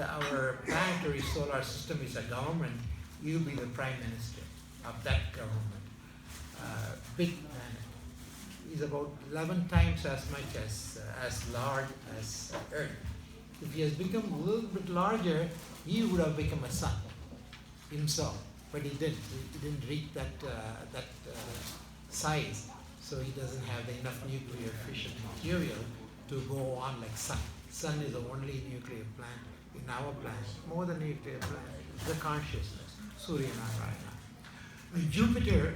our planetary solar system is a government, you be the prime minister of that government. Big planet. Is about 11 times as much as large as Earth. If he has become a little bit larger, he would have become a sun himself, but he didn't. He didn't reach that size, so he doesn't have enough nuclear fission material to go on like sun. Sun is the only nuclear plant in our planet, more than nuclear plant, the consciousness, Surya Narayana. Jupiter.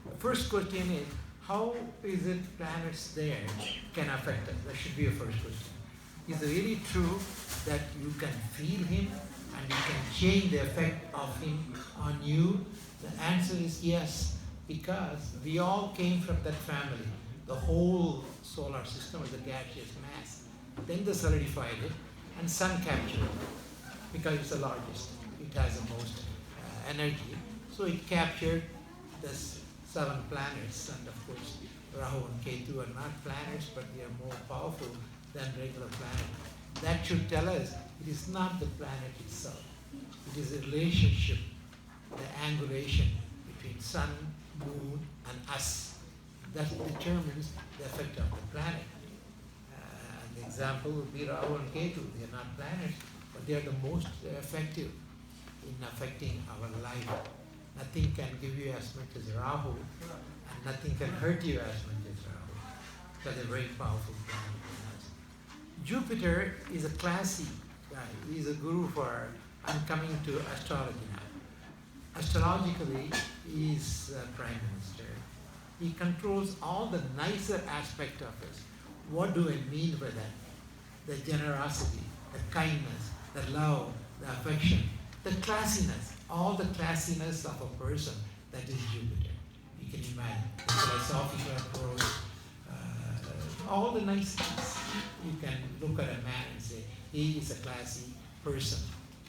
The first question is, how is it planets there can affect us? That should be a first question. Is it really true that you can feel him and you can change the effect of him on you? The answer is yes, because we all came from that family. The whole solar system was a gaseous mass. Then they solidified it, and sun captured it because it's the largest. It has the most energy. So it captured this 7 planets, and of course Rahu and Ketu are not planets, but they are more powerful than regular planets. That should tell us it is not the planet itself. It is a relationship, the angulation between sun, moon, and us. That determines the effect of the planet. And the example would be Rahu and Ketu. They are not planets, but they are the most effective in affecting our life. Nothing can give you as much as Rahu, and nothing can hurt you as much as Rahu. So they're very powerful planet. Jupiter is a classy guy. He's a guru for, I'm coming to astrology now. Astrologically, he's prime minister. He controls all the nicer aspect of us. What do I mean by that? The generosity, the kindness, the love, the affection, the classiness, all the classiness of a person, that is Jupiter. You can imagine the philosophical approach, all the nice things. You can look at a man and say, he is a classy person.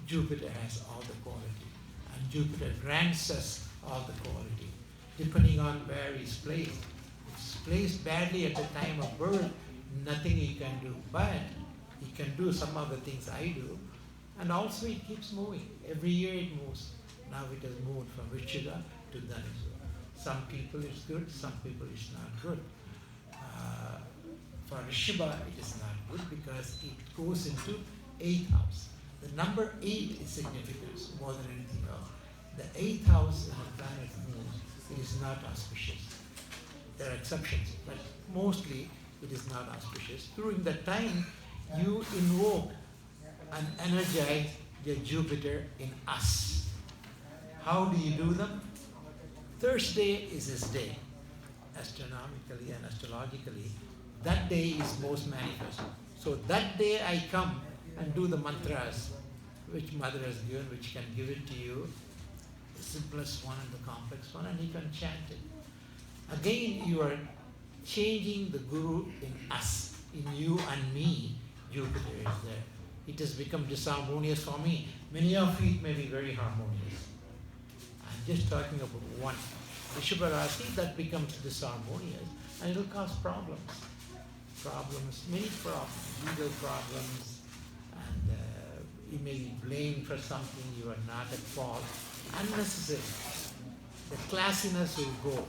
Jupiter has all the quality. And Jupiter grants us all the quality, depending on where he's placed. If he's placed badly at the time of birth, nothing he can do. But he can do some of the things I do. And also it keeps moving. Every year it moves. Now it has moved from Vrishchiga to Dhanusu. Some people it's good, some people it's not good. For Rishabha it is not good because it goes into 8th house. The number 8 is significant more than anything else. The 8th house in the planet moves is not auspicious. There are exceptions, but mostly it is not auspicious. During that time, you invoke and energize the Jupiter in us. How do you do them? Thursday is his day. Astronomically and astrologically, that day is most manifest. So that day I come and do the mantras which Mother has given, which can give it to you, the simplest one and the complex one, and you can chant it. Again, you are changing the Guru in us, in you and me. Jupiter is there. It has become disharmonious for me. Many of you it may be very harmonious. I'm just talking about one. Rishabha Rasi, that becomes disharmonious and it will cause problems. Many problems, legal problems, and you may be blamed for something you are not at fault. Unnecessary. The classiness will go.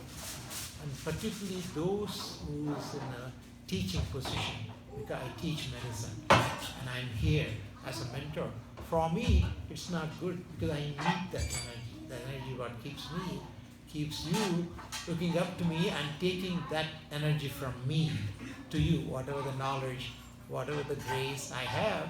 And particularly those who is in a teaching position, because I teach medicine and I'm here as a mentor. For me, it's not good because I need that energy. The energy what keeps you looking up to me and taking that energy from me to you. Whatever the knowledge, whatever the grace I have,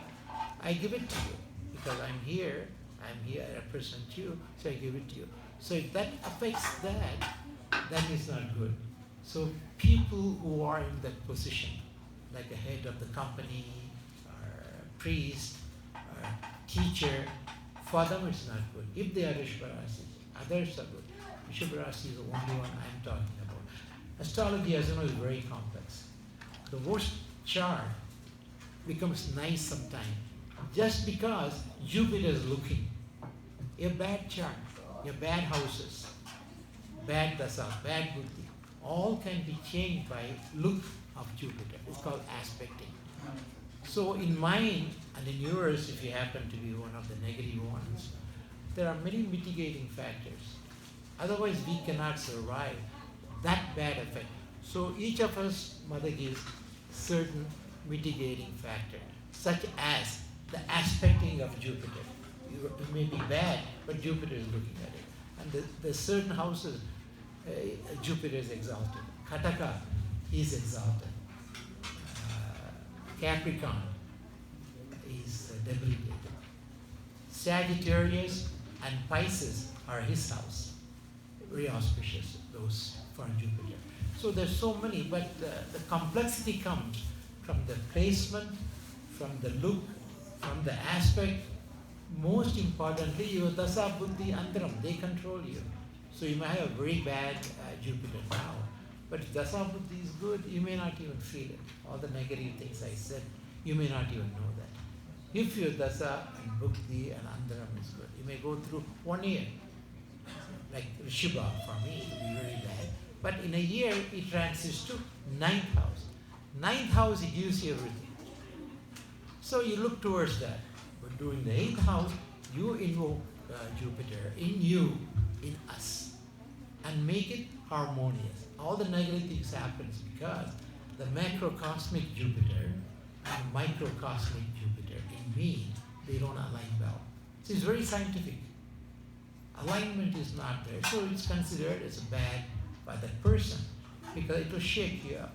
I give it to you because I'm here, I represent you, so I give it to you. So if that affects that is not good. So people who are in that position, like a head of the company, or a priest, or a teacher, for them it's not good. If they are Rishabharasi, others are good. Rishabharasi is the only one I'm talking about. Astrology, as you know, is very complex. The worst chart becomes nice sometimes, just because Jupiter is looking. A bad chart, your bad houses, bad dasa, bad buddhi, all can be changed by look of Jupiter. It's called aspecting. So in mine and in yours, if you happen to be one of the negative ones, there are many mitigating factors. Otherwise, we cannot survive that bad effect. So each of us, Mother gives certain mitigating factor, such as the aspecting of Jupiter. It may be bad, but Jupiter is looking at it. And the certain houses, Jupiter is exalted. Kataka is exalted. Capricorn is debilitated. Sagittarius and Pisces are his house. Very auspicious, those for Jupiter. So there's so many, but the complexity comes from the placement, from the look, from the aspect. Most importantly, your Dasa, Buddhi, Andram, they control you. So you may have a very bad Jupiter now, but if Dasa Buddhi is good, you may not even feel it. All the negative things I said, you may not even know that. If your Dasa and Buddhi and Andram is good, you may go through 1 year. Like Rishabha, for me, it will be very bad. But in a year, it transits to 9th house. 9th house, it gives you everything. So you look towards that. But during the 8th house, you invoke Jupiter in you, in us, and make it harmonious. All the negative things happens because the macrocosmic Jupiter and microcosmic Jupiter in me, they don't align well. So it's very scientific. Alignment is not there, so it's considered as bad by that person because it will shake you up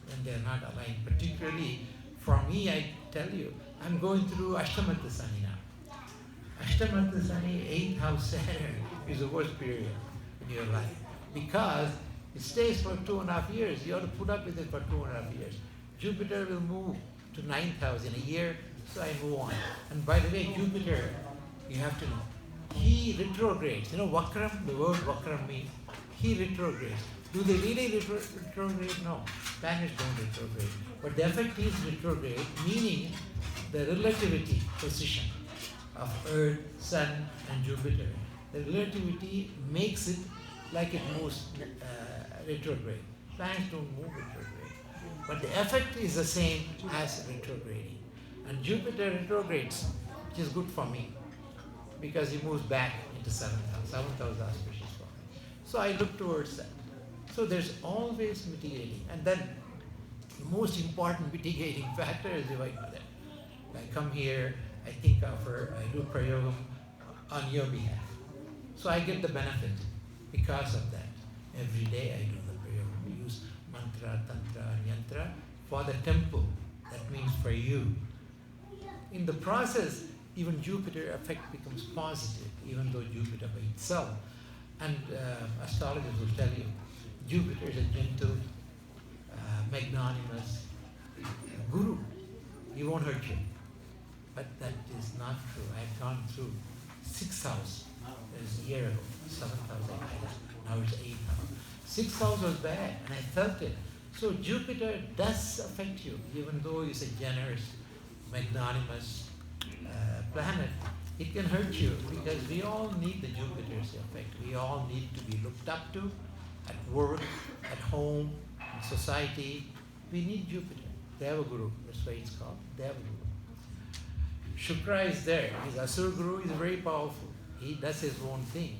when they're not aligned. Particularly for me, I tell you, I'm going through Ashtamatha Sani now. Ashtamatha Sani, 8th house Saturn is the worst period in your life because it stays for 2.5 years. You have to put up with it for 2.5 years. Jupiter will move to 9th house in a year, so I move on. And by the way, Jupiter, you have to know, he retrogrades. You know, Vakram, the word Vakram means he retrogrades. Do they really retrograde? No. Planets don't retrograde. But the effect is retrograde, meaning the relativity position of Earth, Sun, and Jupiter. The relativity makes it like it moves retrograde. Planets don't move retrograde. But the effect is the same as retrograding. And Jupiter retrogrades, which is good for me, because he moves back into 7th house. 7th house is auspicious for me. So I look towards that. So there's always mitigating. And then the most important mitigating factor is Divine Mother. I come here, I think of her, I do prayogam on your behalf. So I get the benefit because of that. Every day I do the prayogam. We use mantra, tantra, and yantra for the temple. That means for you. In the process, even Jupiter effect becomes positive, even though Jupiter by itself. And astrologers will tell you, Jupiter is a gentle, magnanimous guru. He won't hurt you. But that is not true. I've gone through 6th house. There's a year ago, 7th house I had it. Now it's 8th house. 6th house was bad, and I felt it. So Jupiter does affect you, even though it's a generous, magnanimous planet. It can hurt you because we all need the Jupiter's effect. We all need to be looked up to at work, at home, in society. We need Jupiter. Devaguru, that's why it's called Devaguru. Shukra is there. His Asura Guru is very powerful. He does his own thing.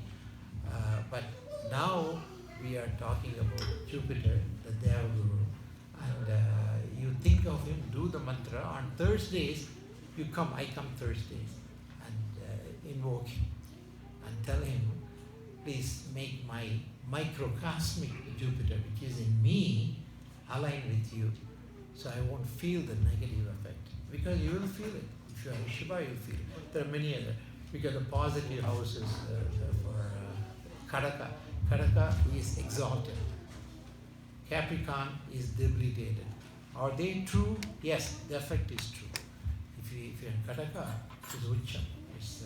But now we are talking about Jupiter, the Devaguru. And you think of him, do the mantra. On Thursdays, you come, I come Thursdays, and invoke him and tell him, please make my microcosmic Jupiter, which is in me, align with you, so I won't feel the negative effect. Because you will feel it. If you are Shiva, you'll feel it. There are many other, because the positive houses for Kataka. Kataka is exalted. Capricorn is debilitated. Are they true? Yes, the effect is true. If you're in Kataka, it's Ucham. It's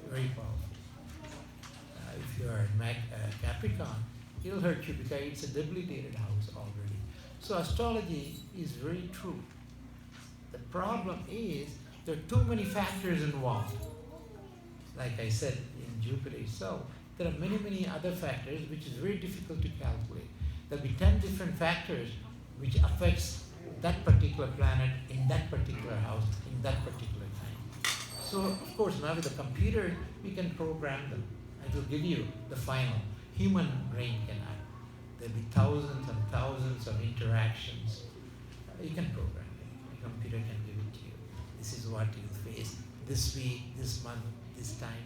very powerful. If you are in Capricorn, it will hurt you because it's a debilitated house already. So astrology is very true. The problem is there are too many factors involved. Like I said, in Jupiter itself, there are many, many other factors which is very difficult to calculate. There will be 10 different factors which affects that particular planet in that particular house in that particular time. So of course now with the computer we can program them. It will give you the final. Human brain cannot. There'll be thousands and thousands of interactions. You can program it. The computer can give it to you. This is what you face this week, this month, this time.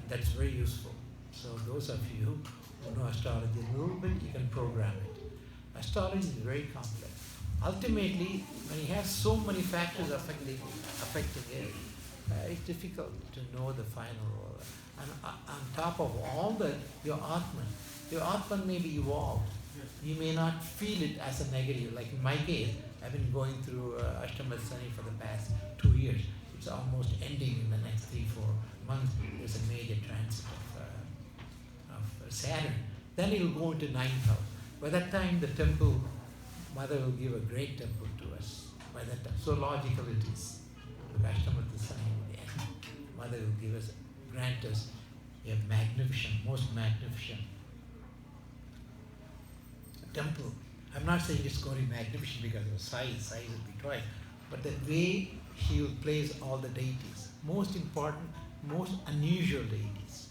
That's very useful. So those of you who know astrology a little bit, you can program it. Astrology is very complex. Ultimately, when you have so many factors affecting it, it's difficult to know the final role. And on top of all that, your Atman may be evolved. You may not feel it as a negative. Like in my case, I've been going through Ashtama Sani for the past 2 years. It's almost ending in the next 3-4 months. There's a major transit of Saturn. Then it will go into 9th house. By that time, the temple, Mother will give a great temple to us. By that time, so logical it is. The Ashtama Sani will end. Mother will give us, grant us a magnificent, most magnificent temple. I'm not saying it's going to be magnificent because of size will be twice, but the way she will place all the deities, most important, most unusual deities,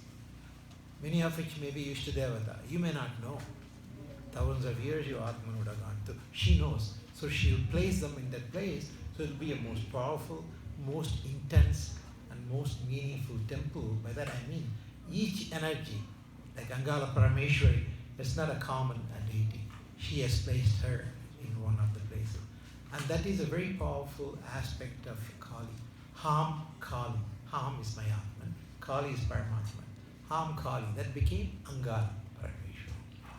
many of which may be used to Devata. You may not know. Thousands of years your Atman would have gone through. She knows. So she will place them in that place, so it will be a most powerful, most intense, and most meaningful temple. By that I mean, each energy, like Angala Parameshwari, it's not a common deity. She has placed her in one of the places. And that is a very powerful aspect of Kali. Ham Kali. Ham is my Atman. Kali is Paramatman. Ham Kali. That became Angala Parameshwari.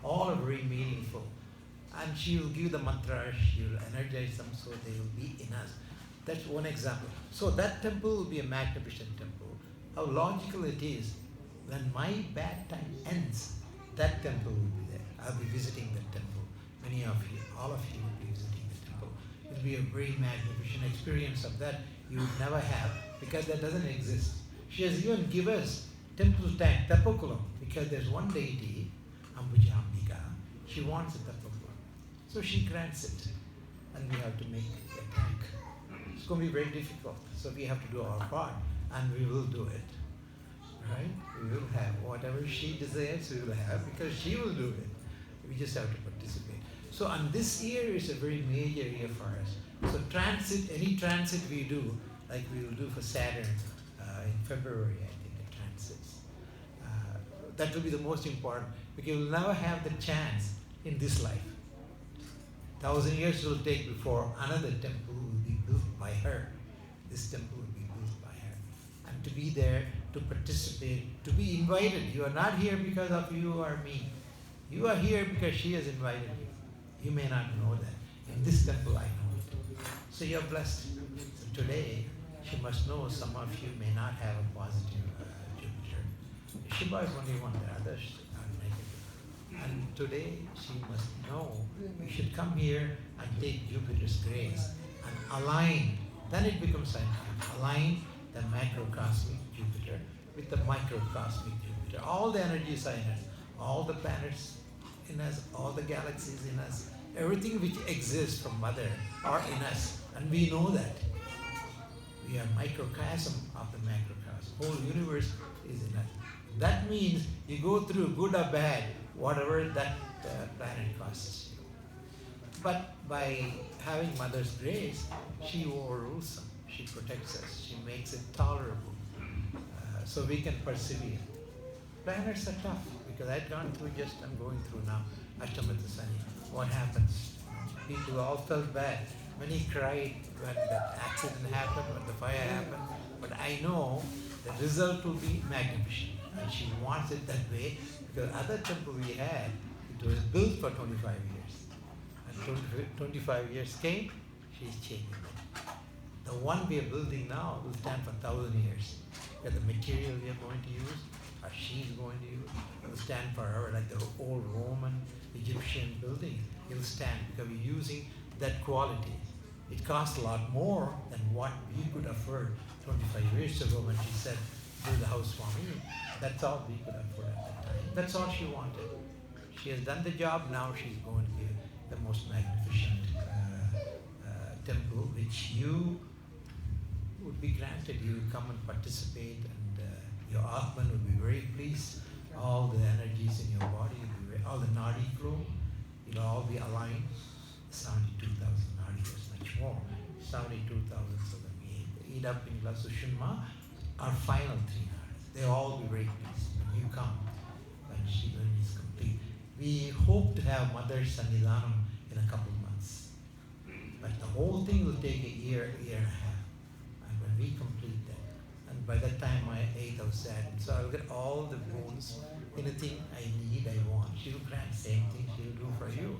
All are very meaningful. And she will give the mantras, she will energize them so they will be in us. That's one example. So that temple will be a magnificent temple. How logical it is, when my bad time ends, that temple will be there. I'll be visiting that temple. Many of you, all of you will be visiting the temple. It will be a very magnificent experience of that you would never have, because that doesn't exist. She has even given us temple tank, Tapakulam, because there's one deity, Ambujambika, she wants a Tapakulam. So she grants it, and we have to make a tank. It's going to be very difficult, so we have to do our part, and we will do it. Right? We will have whatever she desires, we will have, because she will do it. We just have to participate. So, and this year is a very major year for us. So transit, any transit we do, like we will do for Saturn in February, I think, the transits. That will be the most important, because you'll never have the chance in this life. 1,000 years it will take before another temple will be built by her. This temple will be built by her. And to be there, to participate, to be invited. You are not here because of you or me. You are here because she has invited you. You may not know that. In this temple, I know it. So you're blessed. So today, she must know some of you may not have a positive Jupiter. Shiva is only one, the others are negative. And today, she must know you should come here and take Jupiter's grace and align. Then it becomes scientific. Align the macrocosmic Jupiter with the microcosmic Jupiter. All the energies are in us. All the planets in us, all the galaxies in us, everything which exists from Mother are in us, and we know that. We are microcosm of the macrocosm. Whole universe is in us. That means you go through good or bad, whatever that planet causes you. But by having Mother's grace, she overrules them. She protects us. She makes it tolerable, so we can persevere. Planets are tough, because I'm going through now, Ashtama Sani. What happens? People all felt bad. Many cried when that accident happened, when the fire happened. But I know the result will be magnificent. And she wants it that way, because other temple we had, it was built for 25 years. And 25 years came, she's changing it. The one we are building now will stand for 1,000 years. Because the material we are going to use, or she's going to use, it will stand forever, like the old Roman, Egyptian buildings. It will stand because we're using that quality. It costs a lot more than what we could afford 25 years ago when she said, build the house for me. That's all we could afford at that time. That's all she wanted. She has done the job, now she's going to give the most magnificent temple which you would be granted. You will come and participate, and your Atman will be very pleased. All the energies in your body, will be all the nadi flow, you'll all be aligned. 72,000 nadi is much more. 72,000, so that we eat up in glass Sushma, our final 3 nadis. They'll all be very pleased when you come, when Shivan is complete. We hope to have Mother's Sannidhanam in a couple of months. But the whole thing will take a year and a half. And when we complete that, and by that time my 8th of sadness, so I'll get all the boons, anything I need, I want. She will grant same thing she will do for you.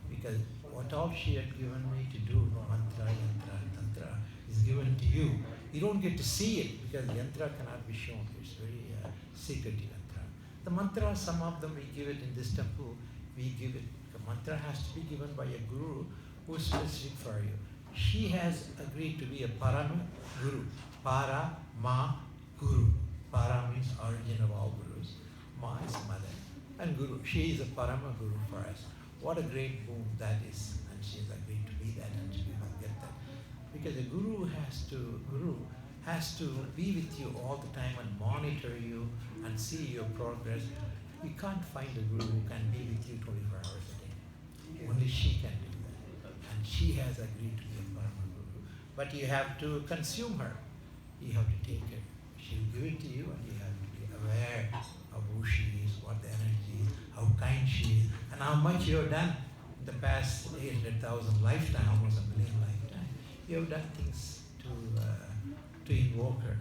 Because what all she had given me to do, mantra, yantra, tantra, is given to you. You don't get to see it because yantra cannot be shown. It's very secret yantra. The mantra, some of them we give it in this temple, we give it. The mantra has to be given by a guru who is specific for you. She has agreed to be a Parama Guru. Para, Ma, Guru. Para means origin of all gurus. Ma is mother. And Guru, she is a Parama Guru for us. What a great boon that is. And she has agreed to be that, and she will get that. Because a guru has to be with you all the time and monitor you and see your progress. You can't find a guru who can be with you 24 hours a day. Only she can do that. And she has agreed to be a Parama Guru. But you have to consume her. You have to take her. She'll give it to you, and you have to be aware of who she is, what the energy is, how kind she is, and how much you have done in the past 800,000 lifetime, almost a million lifetime. You have done things to invoke her.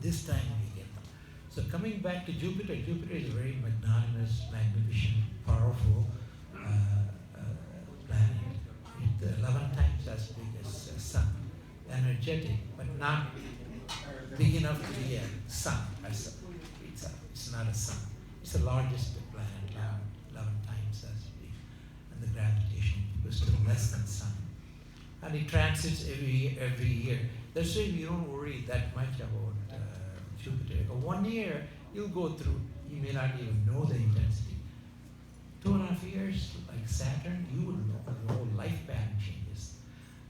This time we get them. So coming back to Jupiter, Jupiter is a very magnanimous, magnificent, powerful planet. It's 11 times as big as the Sun. Energetic, but not big enough to be a sun. It's not a sun. It's the largest planet, 11 times as big. And the gravitation was still less than sun. And it transits every year. That's why we don't worry that much about Jupiter. 1 year, you'll go through, you may not even know the intensity. 2.5 years, like Saturn, you will know the whole life pattern changes.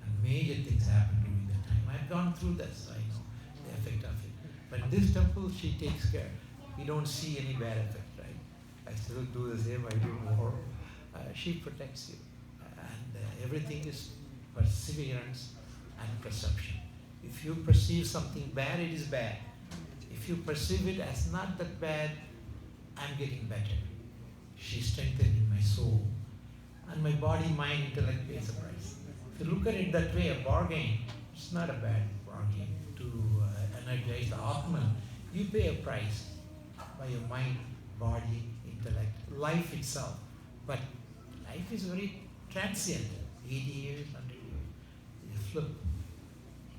And major things happen during that time. I've gone through this, I know the effect of it. But in this temple, she takes care. We don't see any bad effect, right? I still do the same, I do more. She protects you. And everything is perseverance and perception. If you perceive something bad, it is bad. If you perceive it as not that bad, I'm getting better. She strengthened in my soul. And my body, mind, intellect pays a price. If you look at it that way, a bargain, it's not a bad bargain to energize the Atman. You pay a price by your mind, body, intellect, life itself. But life is very transient. 80 years, 100 years. You flip.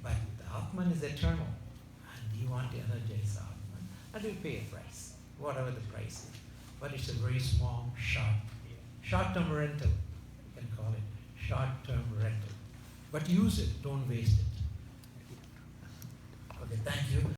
But the Atman is eternal. And you want to energize the Atman. And you pay a price, whatever the price is. But it's a very small, short-term rental. You can call it short-term rental. But use it, don't waste it. Okay, thank you.